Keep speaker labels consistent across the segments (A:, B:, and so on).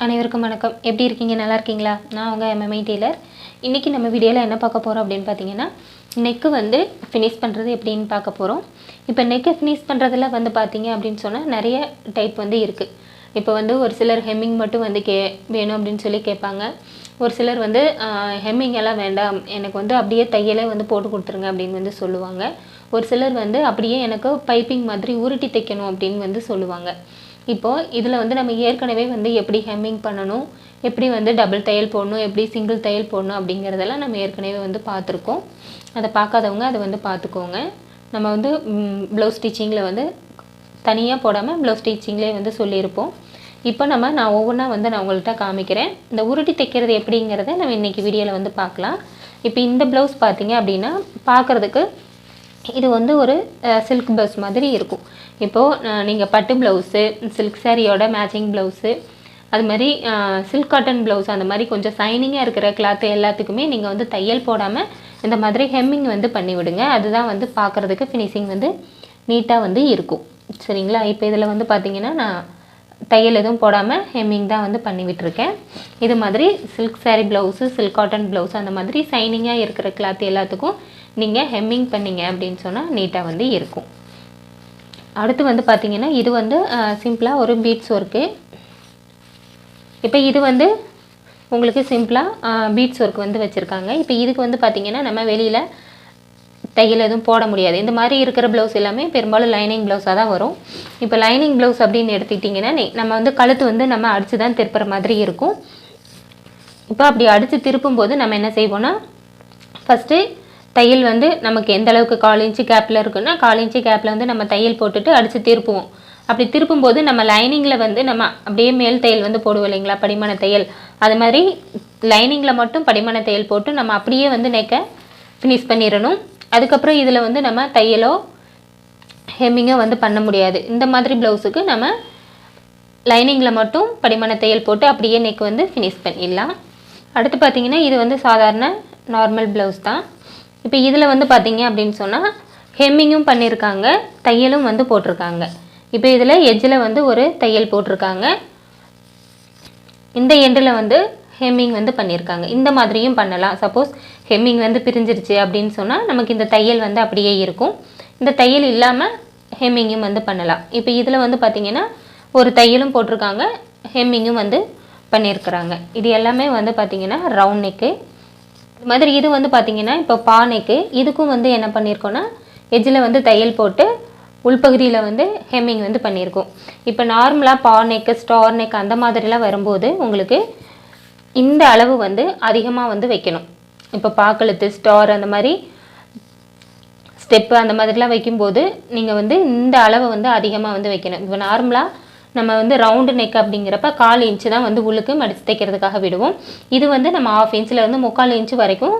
A: அனைவருக்கும் வணக்கம். எப்படி இருக்கீங்க? நல்லா இருக்கீங்களா? நான் உங்கள் எம்எம்ஐ டெய்லர். இன்றைக்கி நம்ம வீடியோவில் என்ன பார்க்க போகிறோம் அப்படின்னு பார்த்தீங்கன்னா, நெக்கு வந்து ஃபினிஷ் பண்ணுறது எப்படின்னு பார்க்க போகிறோம். இப்போ நெக்கு ஃபினிஷ் பண்ணுறதுல வந்து பார்த்தீங்க அப்படின்னு சொன்னால் நிறைய டைப் வந்து இருக்குது. இப்போ வந்து ஒரு சிலர் ஹெம்மிங் மட்டும் வந்து வேணும் அப்படின்னு சொல்லி கேட்பாங்க. ஒரு சிலர் வந்து ஹெம்மிங் எல்லாம் வேண்டாம், எனக்கு வந்து அப்படியே தையலே வந்து போட்டு கொடுத்துருங்க அப்படின்னு வந்து சொல்லுவாங்க. ஒரு சிலர் வந்து அப்படியே எனக்கு பைப்பிங் மாதிரி உருட்டி தைக்கணும் அப்படின்னு வந்து சொல்லுவாங்க. இப்போது இதில் வந்து நம்ம ஏற்கனவே வந்து எப்படி ஹெம்மிங் பண்ணணும், எப்படி வந்து டபுள் தையல் போடணும், எப்படி சிங்கிள் தையல் போடணும் அப்படிங்கிறதெல்லாம் நம்ம ஏற்கனவே வந்து பார்த்துருக்கோம். அதை பார்க்காதவங்க அதை வந்து பார்த்துக்கோங்க. நம்ம வந்து ப்ளவுஸ் ஸ்டிச்சிங்கில் வந்து தனியாக போடாமல் ப்ளவுஸ் ஸ்டிச்சிங்லேயே வந்து சொல்லியிருப்போம். இப்போ நான் ஒவ்வொன்றா வந்து நான் உங்கள்கிட்ட காமிக்கிறேன். இந்த உருட்டி தைக்கிறது எப்படிங்கிறத நம்ம இன்றைக்கி வீடியோவில் வந்து பார்க்கலாம். இப்போ இந்த ப்ளவுஸ் பார்த்தீங்க அப்படின்னா பார்க்குறதுக்கு இது வந்து ஒரு சில்க் ப்ளவுஸ் மாதிரி இருக்கும். இப்போது நீங்கள் பட்டு ப்ளவுஸு, சில்க் சாரியோட மேட்சிங் ப்ளவுஸு, அது மாதிரி சில்க் காட்டன் ப்ளவுஸ், அந்த மாதிரி கொஞ்சம் சைனிங்காக இருக்கிற கிளாத்து எல்லாத்துக்குமே நீங்கள் வந்து தையல் போடாமல் இந்த மாதிரி ஹெம்மிங் வந்து பண்ணிவிடுங்க. அதுதான் வந்து பார்க்குறதுக்கு ஃபினிஷிங் வந்து நீட்டாக வந்து இருக்கும். சரிங்களா? இப்போ இதில் வந்து பார்த்திங்கன்னா நான் தையல் எதுவும் போடாமல் ஹெம்மிங் தான் வந்து பண்ணி விட்டுருக்கேன். இது மாதிரி silk sari blouse, silk cotton blouse, அந்த மாதிரி சைனிங்காக இருக்கிற கிளாத் எல்லாத்துக்கும் நீங்கள் ஹெம்மிங் பண்ணிங்க அப்படின்னு சொன்னால் நீட்டாக வந்து இருக்கும். அடுத்து வந்து பார்த்திங்கன்னா இது வந்து சிம்பிளாக ஒரு பீட்ஸ் ஒர்க்கு. இப்போ இது வந்து உங்களுக்கு சிம்பிளாக பீட்ஸ் ஒர்க் வந்து வச்சுருக்காங்க. இப்போ இதுக்கு வந்து பார்த்திங்கன்னா நம்ம வெளியில் தையல் எதுவும் போட முடியாது. இந்த மாதிரி இருக்கிற ப்ளவுஸ் எல்லாமே பெரும்பாலும் லைனிங் ப்ளவுஸாக தான் வரும். இப்போ லைனிங் ப்ளவுஸ் அப்படின்னு எடுத்துக்கிட்டிங்கன்னா நம்ம வந்து கழுத்து வந்து நம்ம அடித்து தான் திருப்புற மாதிரி இருக்கும். இப்போ அப்படி அடித்து திருப்பும்போது நம்ம என்ன செய்வோன்னா, ஃபஸ்ட்டு தையல் வந்து நமக்கு எந்த அளவுக்கு 1/4 இன்ச்சு கேப்பில் இருக்குன்னா 1/4 இன்ச்சு கேப்பில் வந்து நம்ம தையல் போட்டுட்டு அடித்து திருப்புவோம். அப்படி திருப்பும்போது நம்ம லைனிங்கில் வந்து நம்ம அப்படியே மேல் தையல் வந்து போடுவோம் இல்லைங்களா, படிமான தையல். அது மாதிரி லைனிங்கில் மட்டும் படிமான தையல் போட்டு நம்ம அப்படியே வந்து நெக்கை ஃபினிஷ் பண்ணிடணும். அதுக்கப்புறம் இதில் வந்து நம்ம தையலோ ஹெம்மிங்கோ வந்து பண்ண முடியாது. இந்த மாதிரி ப்ளவுஸுக்கு நம்ம லைனிங்கில் மட்டும் படிமான தையல் போட்டு அப்படியே நெக் வந்து ஃபினிஷ் பண்ணிடலாம். அடுத்து பார்த்திங்கன்னா இது வந்து சாதாரண நார்மல் ப்ளவுஸ் தான். இப்போ இதில் வந்து பார்த்திங்க அப்படின்னு சொன்னால் ஹெம்மிங்கும் பண்ணியிருக்காங்க, தையலும் வந்து போட்டிருக்காங்க. இப்போ இதில் எட்ஜில் வந்து ஒரு தையல் போட்டிருக்காங்க, இந்த எண்டில் வந்து ஹெம்மிங் வந்து பண்ணியிருக்காங்க. இந்த மாதிரியும் பண்ணலாம். சப்போஸ் ஹெம்மிங் வந்து பிரிஞ்சிருச்சு அப்படின்னு சொன்னால் நமக்கு இந்த தையல் வந்து அப்படியே இருக்கும். இந்த தையல் இல்லாமல் ஹெம்மிங்கும் வந்து பண்ணலாம். இப்போ இதில் வந்து பார்த்திங்கன்னா ஒரு தையலும் போட்டிருக்காங்க, ஹெம்மிங்கும் வந்து பண்ணியிருக்கிறாங்க. இது எல்லாமே வந்து பார்த்திங்கன்னா ரவுண்ட் நெக்கு. இது மாதிரி இது வந்து பார்த்திங்கன்னா இப்போ பா நெக்கு, இதுக்கும் வந்து என்ன பண்ணியிருக்கோன்னா எட்ஜில் வந்து தையல் போட்டு உள்பகுதியில் வந்து ஹெம்மிங் வந்து பண்ணியிருக்கோம். இப்போ நார்மலாக பா நெக்கு, ஸ்டார் நெக் அந்த மாதிரிலாம் வரும்போது உங்களுக்கு இந்த அளவு வந்து அதிகமாக வந்து வைக்கணும். இப்போ பாக்கழுத்து, ஸ்டார், அந்த மாதிரி ஸ்டெப்பு அந்த மாதிரிலாம் வைக்கும்போது நீங்கள் வந்து இந்த அளவை வந்து அதிகமாக வந்து வைக்கணும். இப்போ நார்மலாக நம்ம வந்து ரவுண்டு நெக் அப்படிங்கிறப்ப 1/4 இன்ச்சு தான் வந்து உள்ளுக்கு மடித்து தைக்கிறதுக்காக விடுவோம். இது வந்து நம்ம 1/2 இன்ச்சில் இருந்து 3/4 இன்ச்சு வரைக்கும்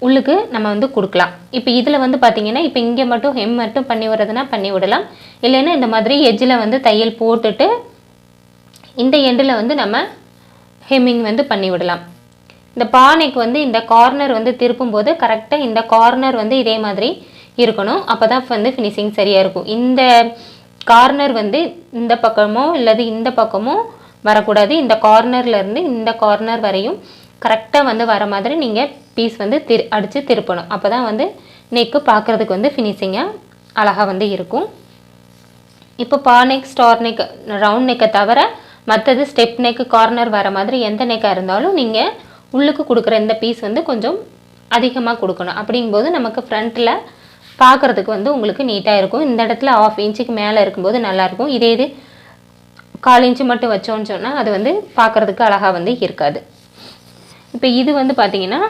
A: உள்ளுக்கு நம்ம வந்து கொடுக்கலாம். இப்போ இதில் வந்து பார்த்திங்கன்னா இப்போ இங்கே மட்டும் ஹெம் மட்டும் பண்ணி விடுறதுனா பண்ணி விடலாம். இல்லைன்னா இந்த மாதிரி எட்ஜில் வந்து தையல் போட்டுட்டு இந்த எண்டில் வந்து நம்ம ஹெம்மிங் வந்து பண்ணி விடலாம். இந்த பானைக்கு வந்து இந்த கார்னர் வந்து திருப்பும்போது கரெக்டாக இந்த கார்னர் வந்து இதே மாதிரி இருக்கணும். அப்போ தான் வந்து ஃபினிஷிங் சரியாக இருக்கும். இந்த கார்னர் வந்து இந்த பக்கமோ இல்லது இந்த பக்கமோ வரக்கூடாது. இந்த கார்னர்லேருந்து இந்த கார்னர் வரையும் கரெக்டாக வந்து வர மாதிரி நீங்கள் பீஸ் வந்து அடித்து திருப்பணும். அப்போ தான் வந்து நெக்கு பார்க்குறதுக்கு வந்து ஃபினிஷிங்காக அழகாக வந்து இருக்கும். இப்போ பா நெக், ஸ்டார் நெக், ரவுண்ட் நெக்கை தவிர மற்றது ஸ்டெப் நெக்கு, கார்னர் வர மாதிரி எந்த நெக்காக இருந்தாலும் நீங்கள் உள்ளுக்கு கொடுக்குற இந்த பீஸ் வந்து கொஞ்சம் அதிகமாக கொடுக்கணும். அப்படிங்கும்போது நமக்கு ஃப்ரண்ட்டில் பார்க்குறதுக்கு வந்து உங்களுக்கு நீட்டாக இருக்கும். இந்த இடத்துல 1/2 இன்ச்சுக்கு மேலே இருக்கும்போது நல்லாயிருக்கும். இதே இது 1/4 இன்ச்சு மட்டும் வச்சோன்னு சொன்னால் அது வந்து பார்க்குறதுக்கு அழகாக வந்து இருக்காது. இப்போ இது வந்து பார்த்திங்கன்னா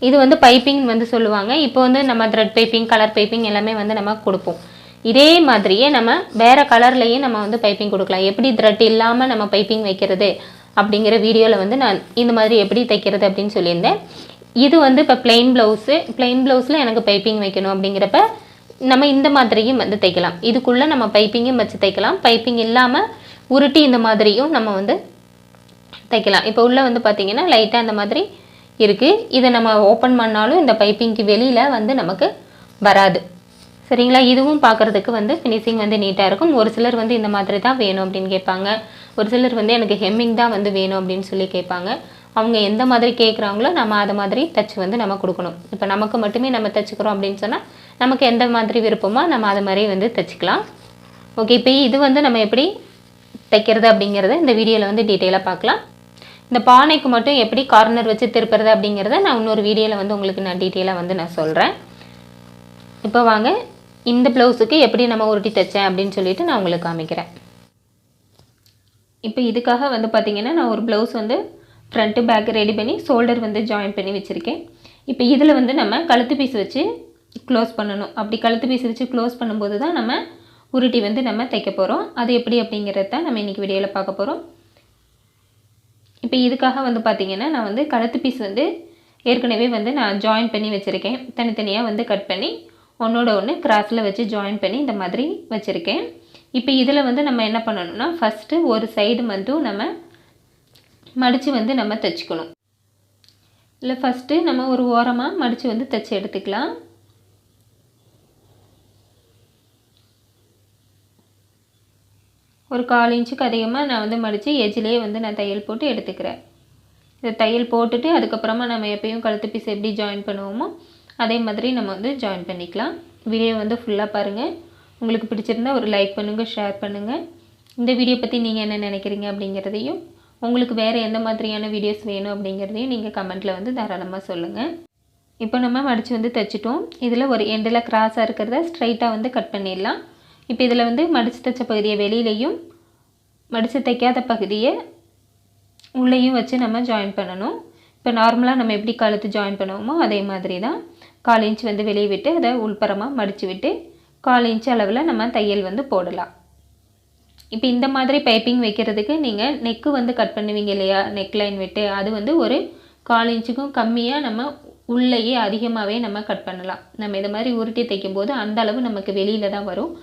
A: இது வந்து பைப்பிங் வந்து சொல்லுவாங்க. இப்போ வந்து நம்ம த்ரெட் பைப்பிங், கலர் பைப்பிங் எல்லாமே வந்து நம்ம கொடுப்போம். இதே மாதிரியே நம்ம வேறு கலர்லேயே நம்ம வந்து பைப்பிங் கொடுக்கலாம். எப்படி த்ரெட் இல்லாமல் நம்ம பைப்பிங் வைக்கிறது அப்படிங்கிற வீடியோவில் வந்து நான் இந்த மாதிரி எப்படி தைக்கிறது அப்படின்னு சொல்லியிருந்தேன். இது வந்து இப்போ பிளெயின் ப்ளவுஸில் எனக்கு பைப்பிங் வைக்கணும் அப்படிங்கிறப்ப நம்ம இந்த மாதிரியும் வந்து தைக்கலாம். இதுக்குள்ளே நம்ம பைப்பிங்கும் வச்சு தைக்கலாம். பைப்பிங் இல்லாமல் உருட்டி இந்த மாதிரியும் நம்ம வந்து தைக்கலாம். இப்போ உள்ளே வந்து பார்த்திங்கன்னா லைட்டாக இந்த மாதிரி இருக்குது. இதை நம்ம ஓப்பன் பண்ணாலும் இந்த பைப்பிங்க்கு வெளியில் வந்து நமக்கு வராது. சரிங்களா. இதுவும் பார்க்குறதுக்கு வந்து ஃபினிஷிங் வந்து நீட்டாக இருக்கும். ஒரு சிலர் வந்து இந்த மாதிரி தான் வேணும் அப்படின்னு கேட்பாங்க. ஒரு சிலர் வந்து எனக்கு ஹெம்மிங் தான் வந்து வேணும் அப்படின்னு சொல்லி கேட்பாங்க. அவங்க எந்த மாதிரி கேட்குறாங்களோ நம்ம அதை மாதிரி தச்சு வந்து நம்ம கொடுக்கணும். இப்போ நமக்கு மட்டுமே நம்ம தைச்சிக்கிறோம் அப்படின்னு சொன்னால் நமக்கு எந்த மாதிரி விருப்பமோ நம்ம அதை மாதிரி வந்து தைச்சிக்கலாம். ஓகே, இப்போ இது வந்து நம்ம எப்படி தைக்கிறது அப்படிங்கிறத இந்த வீடியோவில் வந்து டீட்டெயிலாக பார்க்கலாம். இந்த பானைக்கு மட்டும் எப்படி கார்னர் வச்சு திருப்புறது அப்படிங்கிறத நான் இன்னொரு வீடியோவில் வந்து உங்களுக்கு நான் டீட்டெயிலாக வந்து நான் சொல்கிறேன். இப்போ வாங்க இந்த ப்ளவுஸுக்கு எப்படி நம்ம உருட்டி தைச்சேன் அப்படின்னு சொல்லிட்டு நான் உங்களுக்கு காமிக்கிறேன். இப்போ இதுக்காக வந்து பார்த்திங்கன்னா நான் ஒரு ப்ளவுஸ் வந்து ஃப்ரண்ட்டு பேக்கு ரெடி பண்ணி ஷோல்டர் வந்து ஜாயின் பண்ணி வச்சுருக்கேன். இப்போ இதில் வந்து நம்ம கழுத்து பீஸ் வச்சு க்ளோஸ் பண்ணணும். அப்படி கழுத்து பீஸ் வச்சு க்ளோஸ் பண்ணும்போது தான் நம்ம உருட்டி வந்து நம்ம தைக்க போகிறோம். அது எப்படி அப்படிங்கிறது தான் நம்ம இன்றைக்கி வீடியோவில் பார்க்க போகிறோம். இப்போ இதுக்காக வந்து பார்த்திங்கன்னா நான் வந்து கழுத்து பீஸ் வந்து ஏற்கனவே வந்து நான் ஜாயின் பண்ணி வச்சுருக்கேன். தனித்தனியாக வந்து கட் பண்ணி ஒன்றோட ஒன்று கிராஸில் வச்சு ஜாயின் பண்ணி இந்த மாதிரி வச்சுருக்கேன். இப்போ இதில் வந்து நம்ம என்ன பண்ணணும்னா ஃபஸ்ட்டு ஒரு சைடு மட்டும் நம்ம மடித்து வந்து நம்ம தைச்சிக்கணும். இல்லை ஃபஸ்ட்டு நம்ம ஒரு ஓரமாக மடித்து வந்து தைச்சி எடுத்துக்கலாம். ஒரு 1/4 இன்ச்சுக்கு அதிகமாக நான் வந்து மடித்து எஜ்ஜிலேயே வந்து நான் தையல் போட்டு எடுத்துக்கிறேன். இந்த தையல் போட்டுட்டு அதுக்கப்புறமா நம்ம எப்பயும் கழுத்து பீஸ் எப்படி ஜாயின் பண்ணுவோமோ அதே மாதிரி நம்ம வந்து ஜாயின் பண்ணிக்கலாம். வீடியோ வந்து ஃபுல்லாக பாருங்கள். உங்களுக்கு பிடிச்சிருந்தா ஒரு லைக் பண்ணுங்கள், ஷேர் பண்ணுங்கள். இந்த வீடியோ பற்றி நீங்கள் என்ன நினைக்கிறீங்க அப்படிங்கிறதையும் உங்களுக்கு வேறு எந்த மாதிரியான வீடியோஸ் வேணும் அப்படிங்கிறதையும் நீங்கள் கமெண்ட்டில் வந்து தாராளமாக சொல்லுங்கள். இப்போ நம்ம மடித்து வந்து தைச்சிட்டோம். இதில் ஒரு எண்டில் கிராஸாக இருக்கிறத ஸ்ட்ரைட்டாக வந்து கட் பண்ணிடலாம். இப்போ இதில் வந்து மடித்து தைச்ச பகுதியை வெளியிலையும் மடித்து தைக்காத பகுதியை உள்ளேயும் வச்சு நம்ம ஜாயின் பண்ணணும். இப்போ நார்மலாக நம்ம எப்படி கழுத்து ஜாயின் பண்ணுவோமோ அதே மாதிரி தான் 1/4 இன்ச் வந்து வெளியே விட்டு அதை உள்புறமாக மடித்து விட்டு 1/4 இன்ச் அளவில் நம்ம தையல் வந்து போடலாம். இப்போ இந்த மாதிரி பைப்பிங் வைக்கிறதுக்கு நீங்கள் நெக்கு வந்து கட் பண்ணுவீங்க இல்லையா, நெக் லைன் விட்டு, அது வந்து ஒரு 1/4 இன்ச்சுக்கும் கம்மியாக நம்ம உள்ளேயே அதிகமாகவே நம்ம கட் பண்ணலாம். நம்ம இந்த மாதிரி உருட்டி தைக்கும்போது அந்த அளவு நமக்கு வெளியில் தான் வரும்.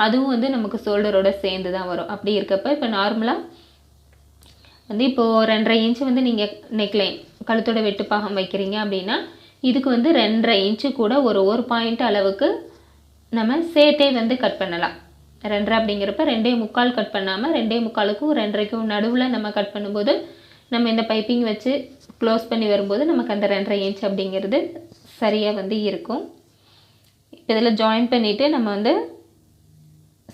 A: அதுவும் வந்து நமக்கு ஷோல்டரோட சேர்ந்து தான் வரும். அப்படி இருக்கப்போ இப்போ நார்மலாக வந்து இப்போது 2.5 இன்ச்சு வந்து நீங்கள் நெக் லைன் கழுத்தோட வெட்டு பாகம் வைக்கிறீங்க அப்படின்னா இதுக்கு வந்து 2.5 இன்ச்சு கூட ஒரு பாயிண்ட் அளவுக்கு நம்ம சேர்த்தே வந்து கட் பண்ணலாம். 2.5 அப்படிங்கிறப்ப 2.25 கட் பண்ணாமல் 2.25க்கும் 2.5க்கும் நடுவில் நம்ம கட் பண்ணும்போது நம்ம இந்த பைப்பிங் வச்சு க்ளோஸ் பண்ணி வரும்போது நமக்கு அந்த 2.5 இன்ச் அப்படிங்கிறது சரியாக வந்து இருக்கும். இப்போ இதில் ஜாயின் பண்ணிவிட்டு நம்ம வந்து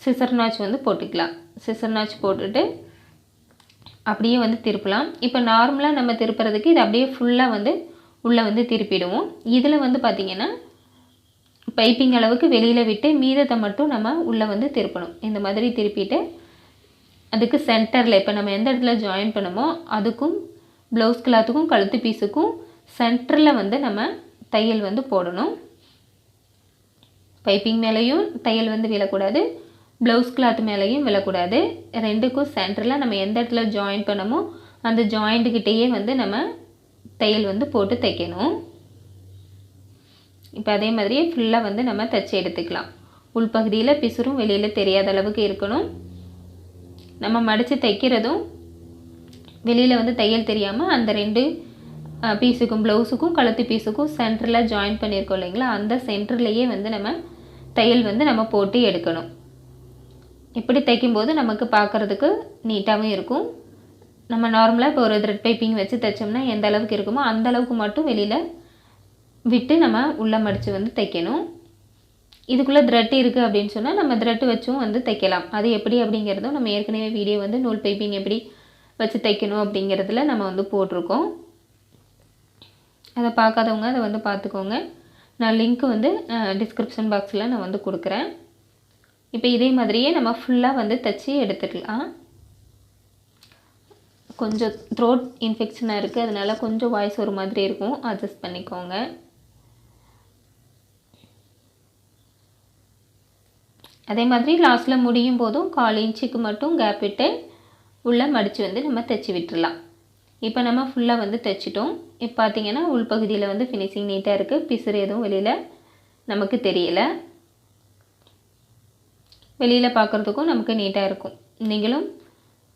A: சிசர் நாச் வந்து போட்டுக்கலாம். சிசர் நாச் போட்டுட்டு அப்படியே வந்து திருப்பலாம். இப்போ நார்மலாக நம்ம திருப்புறதுக்கு இது அப்படியே ஃபுல்லாக வந்து உள்ளே வந்து திருப்பிடுவோம். இதில் வந்து பார்த்திங்கன்னா பைப்பிங் அளவுக்கு வெளியில் விட்டு மீதத்தை மட்டும் நம்ம உள்ளே வந்து திருப்பணும். இந்த மாதிரி திருப்பிட்டு அதுக்கு சென்டரில் இப்போ நம்ம எந்த இடத்துல ஜாயின் பண்ணுமோ அதுக்கும் ப்ளவுஸ் கிளாத்துக்கும் கழுத்து பீஸுக்கும் சென்டரில் வந்து நம்ம தையல் வந்து போடணும். பைப்பிங் மேலேயும் தையல் வந்து விழக்கூடாது, ப்ளவுஸ் கிளாத் மேலேயும் விழக்கூடாது. ரெண்டுக்கும் சென்டரில் நம்ம எந்த இடத்துல ஜாயின் பண்ணமோ அந்த ஜாயிண்ட்டுக்கிட்டேயே வந்து நம்ம தையல் வந்து போட்டு தைக்கணும். இப்போ அதே மாதிரியே ஃபுல்லாக வந்து நம்ம தைச்சி எடுத்துக்கலாம். உள்பகுதியில் பிசுறும் வெளியில் தெரியாத அளவுக்கு இருக்கணும். நம்ம மடித்து தைக்கிறதும் வெளியில் வந்து தையல் தெரியாமல் அந்த 2 பீஸுக்கும் ப்ளவுஸுக்கும் கழுத்து பீஸுக்கும் சென்டரில் ஜாயின் பண்ணியிருக்கோம் இல்லைங்களா, அந்த சென்டர்லேயே வந்து நம்ம தையல் வந்து நம்ம போட்டு எடுக்கணும். இப்படி தைக்கும்போது நமக்கு பார்க்குறதுக்கு நீட்டாகவும் இருக்கும். நம்ம நார்மலாக இப்போ ஒரு த்ரெட் பைப்பிங் வச்சு தைச்சோம்னா எந்த அளவுக்கு இருக்குமோ அந்த அளவுக்கு மட்டும் வெளியில் விட்டு நம்ம உள்ளே மடித்து வந்து தைக்கணும். இதுக்குள்ளே த்ரெட் இருக்குது அப்படின்னு சொன்னால் நம்ம த்ரெட் வச்சும் வந்து தைக்கலாம். அது எப்படி அப்படிங்கிறதும் நம்ம ஏற்கனவே வீடியோ வந்து நூல் பைப்பிங் எப்படி வச்சு தைக்கணும் அப்படிங்கிறதுல நம்ம வந்து போட்டிருக்கோம். அதை பார்க்காதவங்க அதை வந்து பார்த்துக்கோங்க. நான் லிங்க் வந்து டிஸ்கிரிப்ஷன் பாக்ஸில் நான் வந்து கொடுக்குறேன். இப்போ இதே மாதிரியே நம்ம ஃபுல்லாக வந்து தைச்சி எடுத்துக்கலாம். கொஞ்சம் த்ரோட் இன்ஃபெக்ஷனாக இருக்குது, அதனால் கொஞ்சம் வாய்ஸ் ஒரு மாதிரி இருக்கும், அட்ஜஸ்ட் பண்ணிக்கோங்க. அதே மாதிரி லாஸ்ட்டில் முடியும் போதும் 1/4 இன்ச்சுக்கு மட்டும் கேப் விட்டு உள்ளே மடித்து வந்து நம்ம தைச்சி விட்டுடலாம். இப்போ நம்ம ஃபுல்லாக வந்து தைச்சிட்டோம். இப்போ பார்த்திங்கன்னா உள்பகுதியில் வந்து ஃபினிஷிங் நீட்டாக இருக்குது. பிசுறு எதுவும் வெளியில் நமக்கு தெரியலை. வெளியில் பார்க்குறதுக்கும் நமக்கு நீட்டாக இருக்கும். நீங்களும்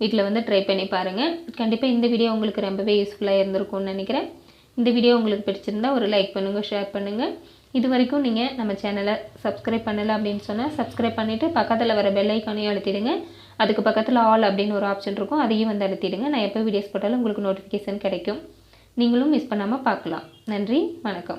A: வீட்டில் வந்து ட்ரை பண்ணி பாருங்கள். கண்டிப்பாக இந்த வீடியோ உங்களுக்கு ரொம்பவே யூஸ்ஃபுல்லாக இருந்திருக்கும்னு நினைக்கிறேன். இந்த வீடியோ உங்களுக்கு பிடிச்சிருந்தா ஒரு லைக் பண்ணுங்கள், ஷேர் பண்ணுங்கள். இது வரைக்கும் நீங்கள் நம்ம சேனலை சப்ஸ்கிரைப் பண்ணலை அப்படின்னு சொன்னால் சப்ஸ்கிரைப் பண்ணிவிட்டு பக்கத்தில் வர பெல் ஐக்கானையும் அழுத்திடுங்க. அதுக்கு பக்கத்தில் ஆல் அப்படின்னு ஒரு ஆப்ஷன் இருக்கும், அதையும் வந்து அழுத்திடுங்க. நான் எப்போ வீடியோஸ் போட்டாலும் உங்களுக்கு நோட்டிஃபிகேஷன் கிடைக்கும். நீங்களும் மிஸ் பண்ணாமல் பார்க்கலாம். நன்றி, வணக்கம்.